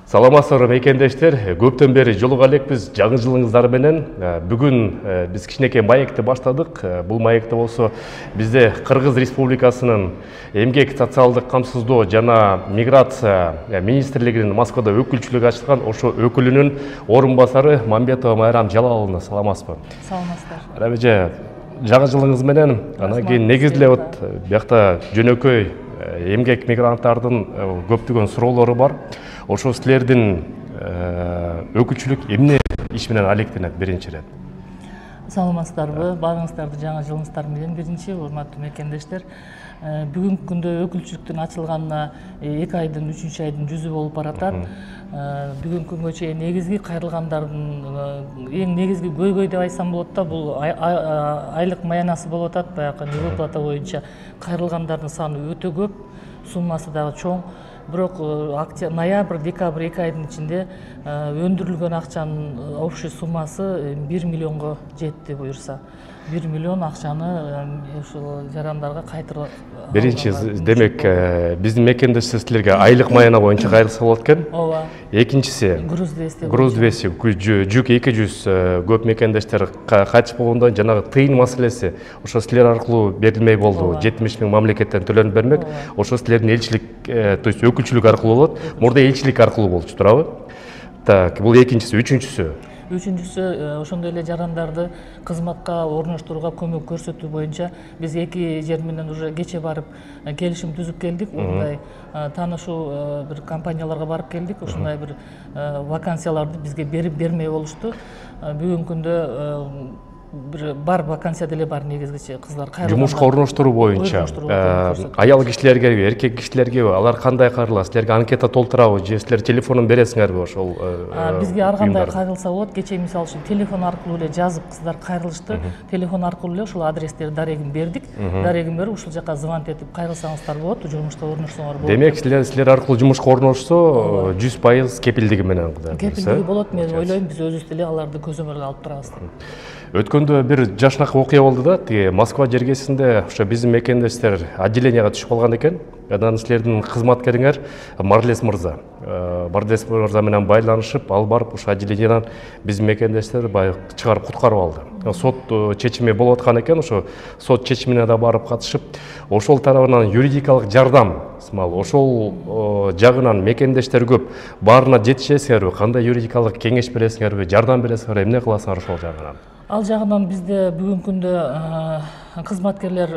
Саламатсыздар мекендештер, көптөн бери жолуга элекпиз жаңы жылыңыздар менен. Бүгүн биз кичинекей маекти баштадык. Бул маекте болсо бизде Кыргыз Республикасынын эмгек социалдык камсыздоо жана миграция министрлигинин Москвада өкүлчүлүгү ачылган, ошо өкүлүнүн орун басары Мамбетова Майрам Жалаловна. Саламатсызбы? Саламатсыздар. Рабиже, жаңы жылыңыз менен, анан кийин негизделеп биякта жөнөкөй эмгек мигранттардын көптөгөн суроолору бар. Ошо силердин өкүлчүлүк эмне иш менен алектенет биринчи ирет? Саламатсыздарбы? Баарыңыздарды жаңы жылыңыздар менен биринчи, урматтуу мекендештер. Бүгүнкү күндө өкүлчүлүктүн ачылганына 2 айдын 3 айдын жүзү болуп баратат. Бүгүнкү күнгө чейин негизги кайрылгандардын эң негизги көйгөй деп айтсам болот да, бул айлык маянасы болуп атат. Баягы выплата боюнча кайрылгандардын саны өтө көп, суммасы дагы чоң. Бирок ноябрь, декабрь 2 айдын ичинде өндүрүлгөн акчанын общий суммасы 1 миллионго жетти буюрса. 1 миллион акчаны ушул жарандарга кайтарып. Биринчи, демек, биздин мекендештер силерге айлык маяна боюнча кайрылса болот экен. Ооба. Экинчиси, груз 200. Груз 200, жүк 200 көп мекендештер качып болгондон жанагы тыйын маселеси ошо силер аркылуу берилмей болду. 70 000 мамлекеттен төлөнүп бермек. Ошо силердин элчилик, то есть өкүлчүлүк аркылуу болот. Мурда элчилик аркылуу болчу, туурабы? Так, бул экинчиси, Үчүнчүсү, ошондой эле жарандарды кызматка орноштурууга көмөк көрсөтүү боюнча биз 2 жер менен уже кече барып келишим түзүп келдик. Мындай таанышуу бир компанияларга барып келдик. Ушундай бир вакансияларды бизге бермей болушту. Бүгүнкү күндө бар вакансия деле бар, негизгичи кыздар кайрылган. Жумушка орноштуруу боюнча аял кишилерге, эркек кишилерге алар кандай кайрылат? Силерге анкета толтурабы же силер телефонун бересиңерби ошол? Бизге ар кандай кайрылса болот. Кече мисалы үчүн телефон аркылуу эле жазып кыздар кайрылышты. Телефон аркылуу эле ушул адрестерди дарегин бердик. Дарегин берип ушул жака звонок этип кайрылсаңыздар болот, жумушка орношсоңор болот. Демек, силер аркылуу жумушка орношсо 100% кепилдиги менен кылат. Кепилдиги болот. Мен ойлойм, биз өзүбүз деле аларды көзөмөлгө алып турабыз. Өткөндө бир жашынакы окуя болду да, тиги Москва жергесинде ошо биздин мекендештер отделенияга түшүп калган экен. Анан силердин кызматкериңер Марлес мырза менен байланышып, ал барып ошо отделениядан биздин мекендештер чыгарып куткарып алды. Сот чечими болуп аткан экен, ошо сот чечимине да барып катышып, ошол тарабынан юридикалык жардам, ошол жагынан мекендештер көп. Баарына жетишесиңерби? Кандай юридикалык кеңеш бересиңерби? Жардам бересиңерби? Эмне кыласыңар ошол жагынан? Ал жагынан бизде бүгүнкү күндө кызматкерлер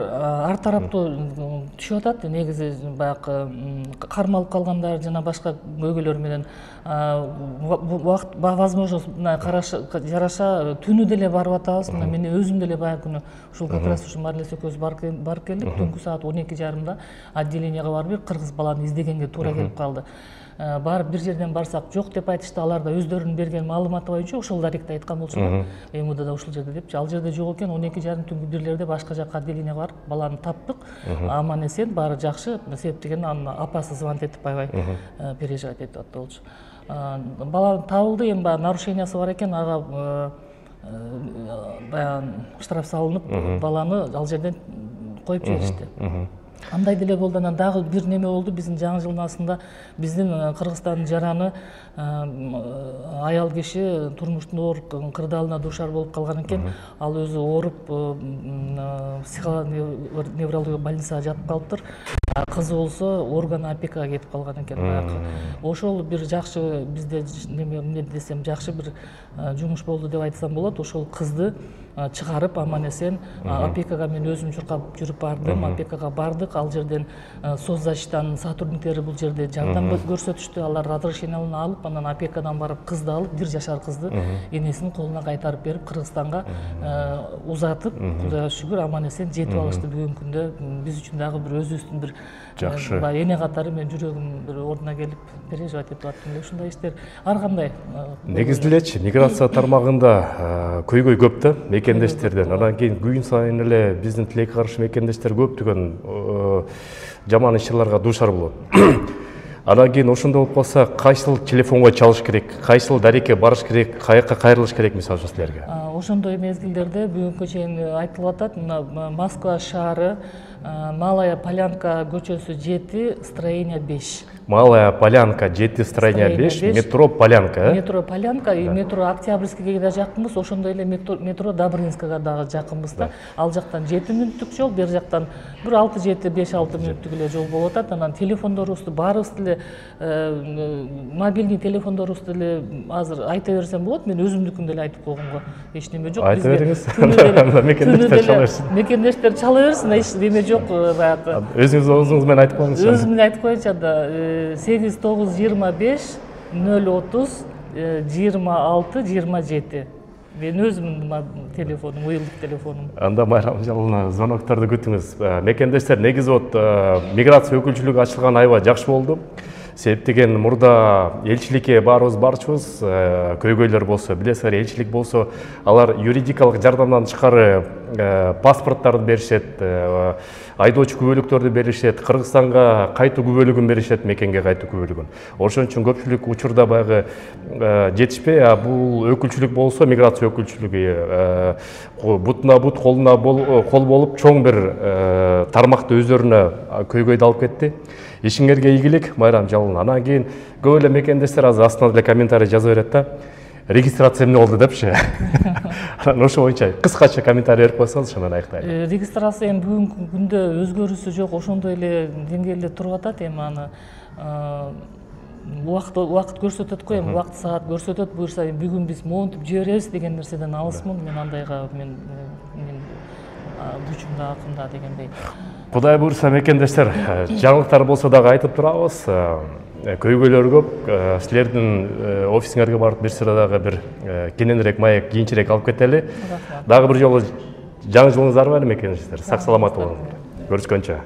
ар тараптуу түшүп атат. Негизи баягы кармалып калгандар жана башка көйгөйлөр менен возможностуна жараша түнү деле барып атабыз. Мен өзүм деле баягы күнү ушул как раз ушу Марлес экөөбүз барып келдик. Түнкү саат 12:30 отделенияга барып кыргыз баланы издегенге туура келип калды. Барып бир жерден барсак жок деп айтышты. Алар да өздөрүнүн берген маалыматы боюнча ошол даректе айткан болчу. МУДда ушул жерде депчи. Ал жерде жок экен. 12:30 түнкү бирлерде башка жака отделенияга барып баланы таптык. Аман эсен, баары жакшы. Себеп деген анын апасы звонок этип аябай переживать этип атты болчу. Бала табылды, эми баягы нарушениясы бар экен. Ага баягы штраф салынып, баланы ал жерден коюп жиберишти. Андай деле болду. Анан дагы бир неме болду. Биздин жаңы жылдын астында биздин Кыргызстандын жараны аял киши турмуштун оор кырдаалына дуушар болуп калган экен. Ал өзү ооруп психоневрология больницага жатып калыптыр. Кызы болсо орган опекага кетип калган экен. Ошол бир жакшы бизде неме десем жакшы бир жумуш болду деп айтсам болот. Ошол кызды чыгарып аман эсен опекага мен өзүм чуркап жүрүп бардым. Опекага бардык. Ал жерден соцзащитанын сотрудниктери бул жерде жардам көрсөтүштү. Алар разрешенияларын алып, анан опекадан барып кызды алып, 1 жашар кызды энесинин колуна кайтарып берип, Кыргызстанга узатып, Кудайга шүгүр аман эсен жетип алышты. Бүгүнкү күндө биз үчүн дагы бир өзүбүздүн бир жакшы эне катары мен жүрөгүм бир ордуна келип переживать этип аттым. Ушундай иштер ар кандай. Негизделечи миграция тармагында көйгөй көп да мекендештерден. Анан кийин күн сайын эле биздин тилекке каршы мекендештер көптөгөн жаман ишчиларга дуушар болот. Анан кийин ошондой болуп калса, кайсыл телефонго чалыш керек, кайсыл дарекке барыш керек, каяка кайрылыш керек мисалы үчүн силерге? Ошондой мезгилдерде бүгүнкү чейин айтылып атат. Москва шаары, Малая Полянка көчөсү 7, строение 5. Малая Полянка 7/5, метро Полянка. Метро Полянка, метро Октябрьскийге да жакынбыз, ошондой эле метро Добрынскага дагы жакынбыз да. Ал жактан 7 мүнөттүк жол, бер жактан бир 6-5-6 мүнөттүк эле жол болуп атат. Анан телефондорубузду баарыбыз деле мобильный телефондорубузду деле азыр айта берсем болот. Мен өзүмдүкүн деле айтып койгонго эч неме жок. Айта бериңиз. Мекендештер чала берсин. Мекендештер чала берсин, эч неме жок. Өзүңүз оозуңуз менен айтып коюңуз. Өзүм менен айтып коеюнчу, анда 8925 030 26 27. Мен өзүмдүн телефонум, уюлдук телефонум. Анда Майрам Жалына звонокторду күтүңүз. Мекендештер, негизи миграция өкүлчүлүгү ачылган аябай жакшы болду. Себеп деген мурда элчиликке барчыбыз, көйгөйлөр болсо, билесиздер, элчилик болсо, алар юридикалык жардамдан тышкары паспорттарды беришет, айдоочу күбөлүктөрдү беришет, Кыргызстанга кайтуу күбөлүгүн беришет, мекенге кайтуу күбөлүгүн. Ошон үчүн көпчүлүк учурда баягы жетишпей, бул өкүлчүлүк болсо, миграция өкүлчүлүгү бутуна бут, колуна кол болуп, чоң бир тармакты өздөрүнө көйгөйдү алып кетти. Ишиңерге ийгилик, Майрам Жалына. Анан кийин көп эле мекендештер азыр астына деле комментарий жаза берет да. Регистрация эмне болду депчи. Анан ошо боюнча кыскача комментарий берип койсоңуз, ошондон аяктайлы. Регистрация эми бүгүнкү күндө өзгөрүүсү жок, ошондой эле деңгээлде туруп атат. Эми аны убакыт көрсөтөт го, эми убакыт саат көрсөтөт. Буюрса бүгүн биз монтип жиберебиз деген нерседен алысмын. Мен андайга мен күчүмдө акымда дегендей. Кудай буйрса, мекендештер, жаңылыктар болсо дагы айтып турабыз. Көйгөйлөр көп. Силердин офисиңерге барып бир сыра дагы бир кененирээк, маек, кийинчерээк алып кетели. Дагы бир жолу жаңы жылыңыз арбайбы мекендештер? Сак саламат болуңуздар. Көрүшкөнчө.